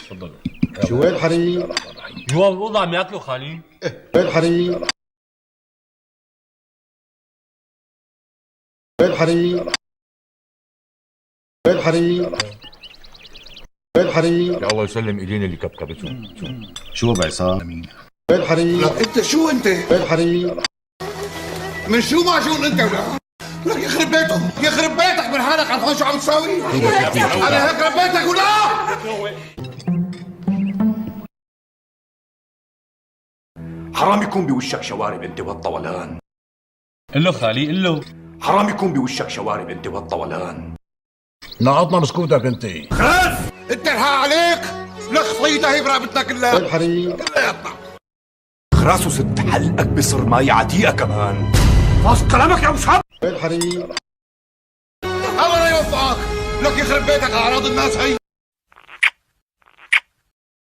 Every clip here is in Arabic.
تفضلوا. شو وين حريمي؟ جوا بالأوضة عم ياكلوا خالي. وين حريمي؟ وين حريمي؟ وين حريمي؟ وين حريمي؟ يا الله يسلم ايدينا اللي كبكبته. شو بعصام؟ وين حريمي؟ لك انت شو انت؟ وين حريمي؟ من شو معجون انت ولا؟ لك يخرب بيتهم، يخرب بيتك من حالك عرفان شو عم تساوي؟ انا هيك ربيتك ولا؟ حرام يكون بوشك شوارب انت والطولان. قل له خالي قل له. حرام يكون بوشك شوارب انت والطولان. نقطنا مسكوتك انت. خلاص انت الحق عليك. لك صيدة هي برابطنا كلها. وين حريمي؟ كلها يطلع. خراس وست حلقك بصر ماي عتيقة كمان. فاص كلامك يا مصعب. وين حريمي؟ الله لا يوفقك. لك يخرب بيتك اعراض الناس هي.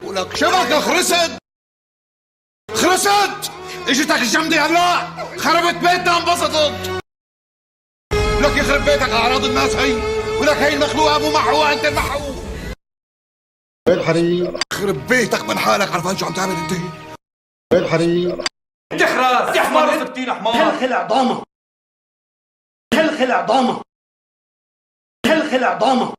ولك شبكة خرست. خرست. اجتك الجمدة هلا. خربت بيتنا انبسطت. لك يخرب بيتك اعراض الناس هي. ولك هي المخلوقة مو محوقة انت المحوق. وين حريمي؟ خرب بيتك من حالك عرفان شو عم تعمل انت. وين حريمي؟ انت خراس انت حمار وستين حمار. خلخل عظامه خلخل عظامه خلخل عظامه